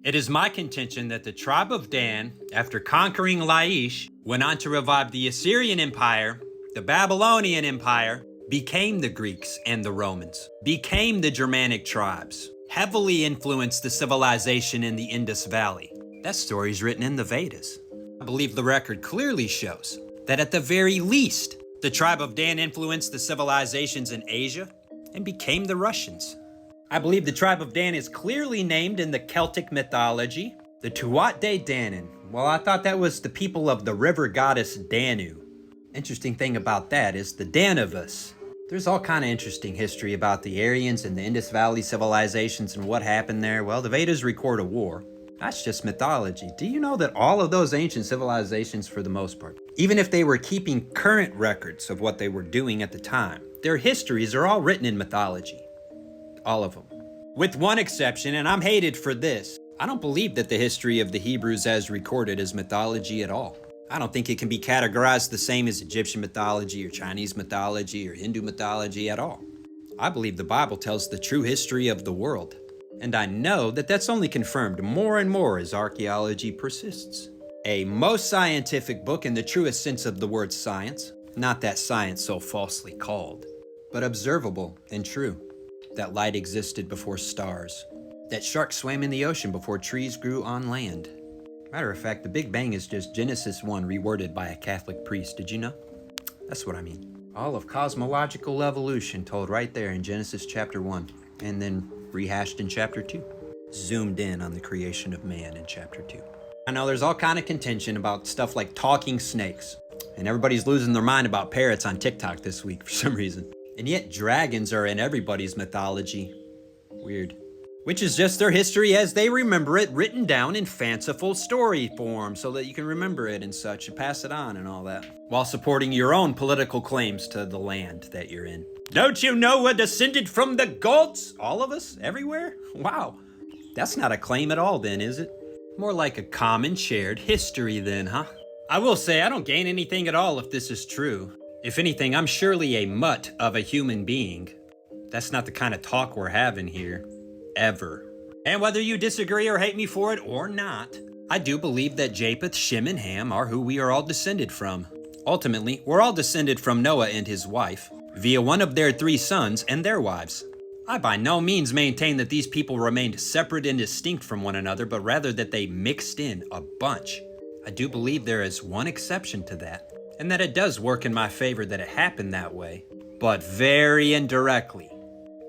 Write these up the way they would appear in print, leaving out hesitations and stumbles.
It is my contention that the tribe of Dan, after conquering Laish, went on to revive the Assyrian Empire, the Babylonian Empire, became the Greeks and the Romans, became the Germanic tribes, heavily influenced the civilization in the Indus Valley. That story is written in the Vedas. I believe the record clearly shows that at the very least, the tribe of Dan influenced the civilizations in Asia and became the Russians. I believe the tribe of Dan is clearly named in the Celtic mythology, the Tuat de Danann. Well, I thought that was the people of the river goddess Danu. Interesting thing about that is the Danavas. There's all kind of interesting history about the Aryans and the Indus Valley civilizations and what happened there. Well, the Vedas record a war. That's just mythology. Do you know that all of those ancient civilizations, for the most part, even if they were keeping current records of what they were doing at the time, their histories are all written in mythology? All of them. With one exception, and I'm hated for this, I don't believe that the history of the Hebrews as recorded is mythology at all. I don't think it can be categorized the same as Egyptian mythology or Chinese mythology or Hindu mythology at all. I believe the Bible tells the true history of the world. And I know that that's only confirmed more and more as archaeology persists. A most scientific book in the truest sense of the word science, not that science so falsely called, but observable and true. That light existed before stars. That sharks swam in the ocean before trees grew on land. Matter of fact, the Big Bang is just Genesis 1 reworded by a Catholic priest. Did you know? That's what I mean. All of cosmological evolution told right there in Genesis chapter 1, and then rehashed in chapter 2. Zoomed in on the creation of man in chapter 2. I know there's all kind of contention about stuff like talking snakes, and everybody's losing their mind about parrots on TikTok this week for some reason. And yet dragons are in everybody's mythology. Weird. Which is just their history as they remember it, written down in fanciful story form so that you can remember it and such and pass it on and all that, while supporting your own political claims to the land that you're in. Don't you know we're descended from the gods? All of us? Everywhere? Wow. That's not a claim at all then, is it? More like a common shared history then, huh? I will say I don't gain anything at all if this is true. If anything, I'm surely a mutt of a human being. That's not the kind of talk we're having here. Ever. And whether you disagree or hate me for it or not, I do believe that Japheth, Shem, and Ham are who we are all descended from. Ultimately, we're all descended from Noah and his wife, via one of their 3 sons and their wives. I by no means maintain that these people remained separate and distinct from one another, but rather that they mixed in a bunch. I do believe there is one exception to that, and that it does work in my favor that it happened that way, but very indirectly.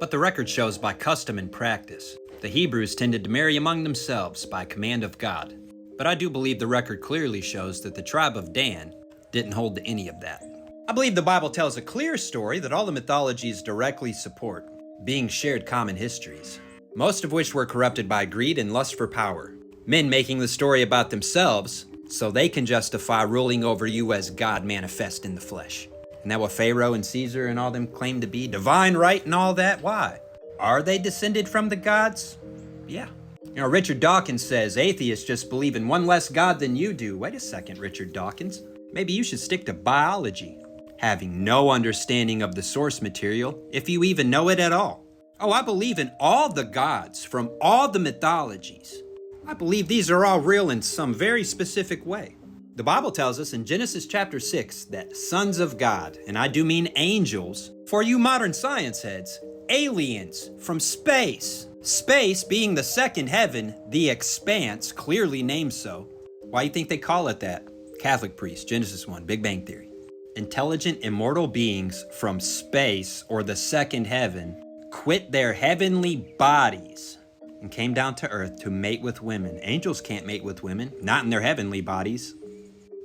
But the record shows by custom and practice. The Hebrews tended to marry among themselves by command of God. But I do believe the record clearly shows that the tribe of Dan didn't hold to any of that. I believe the Bible tells a clear story that all the mythologies directly support, being shared common histories, most of which were corrupted by greed and lust for power. Men making the story about themselves so they can justify ruling over you as God manifest in the flesh. Isn't that what Pharaoh and Caesar and all them claim to be? Divine right and all that? Why? Are they descended from the gods? Yeah. You know, Richard Dawkins says atheists just believe in one less God than you do. Wait a second, Richard Dawkins. Maybe you should stick to biology, having no understanding of the source material, if you even know it at all. Oh, I believe in all the gods from all the mythologies. I believe these are all real in some very specific way. The Bible tells us in Genesis chapter 6 that sons of God, and I do mean angels, for you modern science heads, aliens from space. Space being the second heaven, the expanse, clearly named so. Why do you think they call it that? Catholic priest, Genesis 1, Big Bang Theory. Intelligent, immortal beings from space or the second heaven quit their heavenly bodies and came down to earth to mate with women. Angels can't mate with women, not in their heavenly bodies.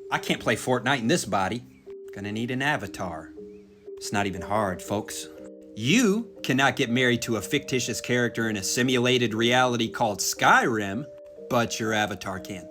I can't play Fortnite in this body. Gonna need an avatar. It's not even hard, folks. You cannot get married to a fictitious character in a simulated reality called Skyrim, but your avatar can.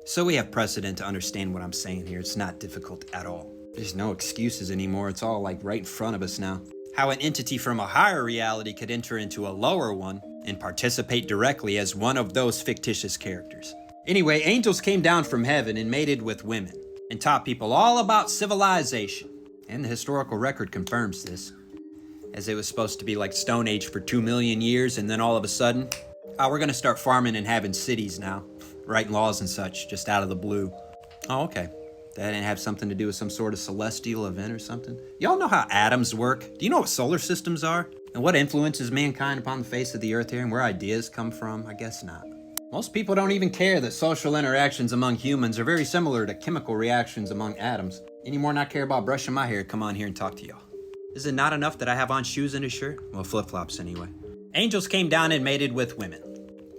So we have precedent to understand what I'm saying here. It's not difficult at all. There's no excuses anymore. It's all like right in front of us now. How an entity from a higher reality could enter into a lower one and participate directly as one of those fictitious characters. Anyway, angels came down from heaven and mated with women and taught people all about civilization. And the historical record confirms this, as it was supposed to be like Stone Age for 2 million years, and then all of a sudden, We're gonna start farming and having cities now. Writing laws and such, just out of the blue. Oh, okay. That didn't have something to do with some sort of celestial event or something? Y'all know how atoms work? Do you know what solar systems are? And what influences mankind upon the face of the earth here and where ideas come from? I guess not. Most people don't even care that social interactions among humans are very similar to chemical reactions among atoms. Any more than I care about brushing my hair, come on here and talk to y'all. Is it not enough that I have on shoes and a shirt? Well, flip-flops anyway. Angels came down and mated with women.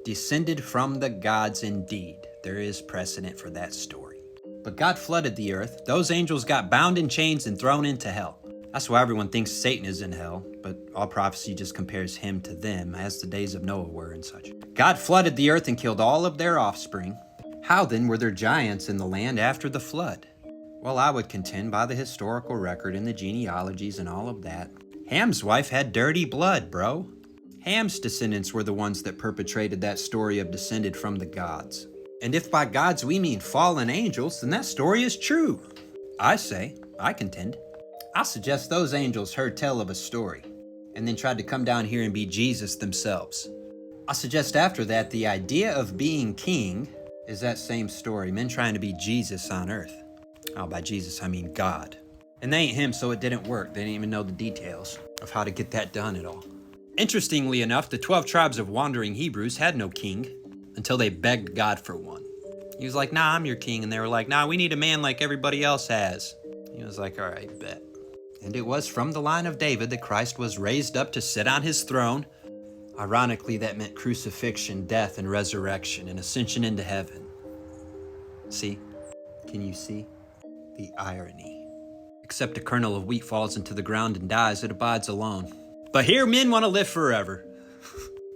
Descended from the gods indeed. There is precedent for that story. But God flooded the earth. Those angels got bound in chains and thrown into hell. That's why everyone thinks Satan is in hell, but all prophecy just compares him to them, as the days of Noah were and such. God flooded the earth and killed all of their offspring. How then were there giants in the land after the flood? Well, I would contend by the historical record and the genealogies and all of that. Ham's wife had dirty blood, bro. Ham's descendants were the ones that perpetrated that story of descended from the gods. And if by gods we mean fallen angels, then that story is true. I contend. I suggest those angels heard tell of a story, and then tried to come down here and be Jesus themselves. I suggest after that the idea of being king is that same story, men trying to be Jesus on earth. Oh, by Jesus I mean God. And they ain't him, so it didn't work. They didn't even know the details of how to get that done at all. Interestingly enough, the 12 tribes of wandering Hebrews had no king until they begged God for one. He was like, nah, I'm your king. And they were like, nah, we need a man like everybody else has. He was like, all right, bet. And it was from the line of David that Christ was raised up to sit on his throne. Ironically, that meant crucifixion, death, and resurrection, and ascension into heaven. See? Can you see the irony? Except a kernel of wheat falls into the ground and dies, it abides alone. But here men want to live forever.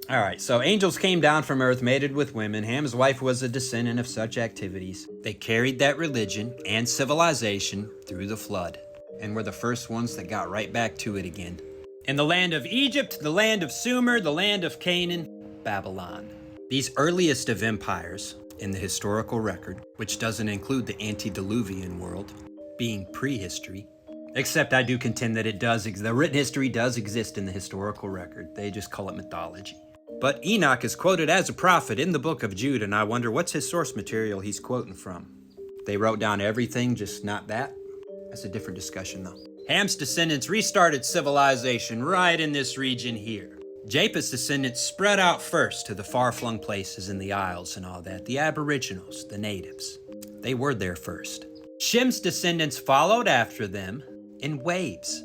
All right, so angels came down from earth, mated with women. Ham's wife was a descendant of such activities. They carried that religion and civilization through the flood, and were the first ones that got right back to it again. In the land of Egypt, the land of Sumer, the land of Canaan, Babylon. These earliest of empires in the historical record, which doesn't include the antediluvian world, being prehistory, except I do contend that it does, the written history does exist in the historical record. They just call it mythology. But Enoch is quoted as a prophet in the book of Jude, and I wonder what's his source material he's quoting from. They wrote down everything, just not that? That's a different discussion though. Ham's descendants restarted civilization right in this region here. Japheth's descendants spread out first to the far-flung places in the Isles and all that, the aboriginals, the natives. They were there first. Shem's descendants followed after them in waves,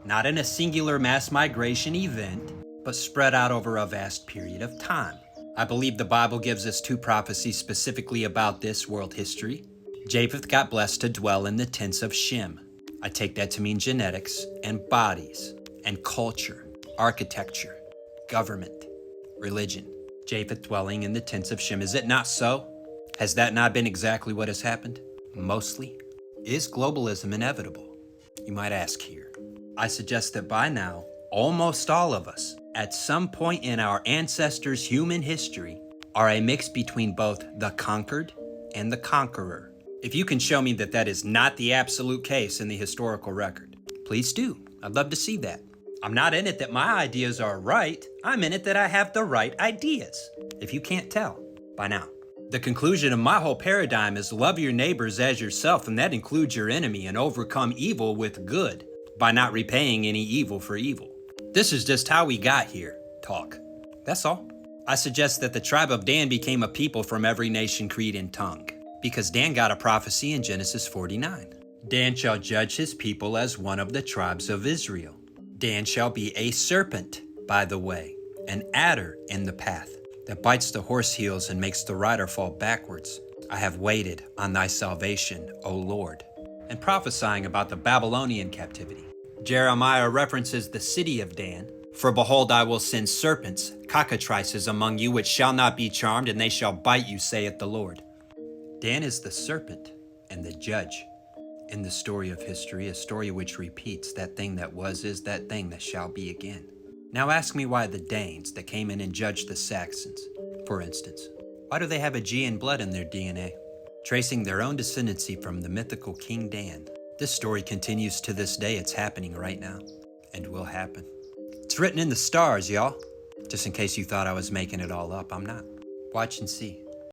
not in a singular mass migration event, but spread out over a vast period of time. I believe the Bible gives us two prophecies specifically about this world history. Japheth got blessed to dwell in the tents of Shem. I take that to mean genetics and bodies and culture, architecture, government, religion. Japheth dwelling in the tents of Shem. Is it not so? Has that not been exactly what has happened? Mostly. Is globalism inevitable? You might ask here. I suggest that by now, almost all of us, at some point in our ancestors' human history, are a mix between both the conquered and the conqueror. If you can show me that that is not the absolute case in the historical record, please do. I'd love to see that. I'm not in it that my ideas are right. I'm in it that I have the right ideas, if you can't tell by now. The conclusion of my whole paradigm is love your neighbors as yourself, and that includes your enemy, and overcome evil with good by not repaying any evil for evil. This is just how we got here, talk. That's all. I suggest that the tribe of Dan became a people from every nation, creed, and tongue, because Dan got a prophecy in Genesis 49. Dan shall judge his people as one of the tribes of Israel. Dan shall be a serpent by the way, an adder in the path, that bites the horse heels and makes the rider fall backwards. I have waited on thy salvation, O Lord. And prophesying about the Babylonian captivity. Jeremiah references the city of Dan. For behold, I will send serpents, cockatrices among you, which shall not be charmed, and they shall bite you, saith the Lord. Dan is the serpent and the judge in the story of history, a story which repeats that thing that was is that thing that shall be again. Now ask me why the Danes that came in and judged the Saxons, for instance, why do they have a G in blood in their DNA? Tracing their own descendancy from the mythical King Dan. This story continues to this day. It's happening right now and will happen. It's written in the stars, y'all. Just in case you thought I was making it all up, I'm not. Watch and see.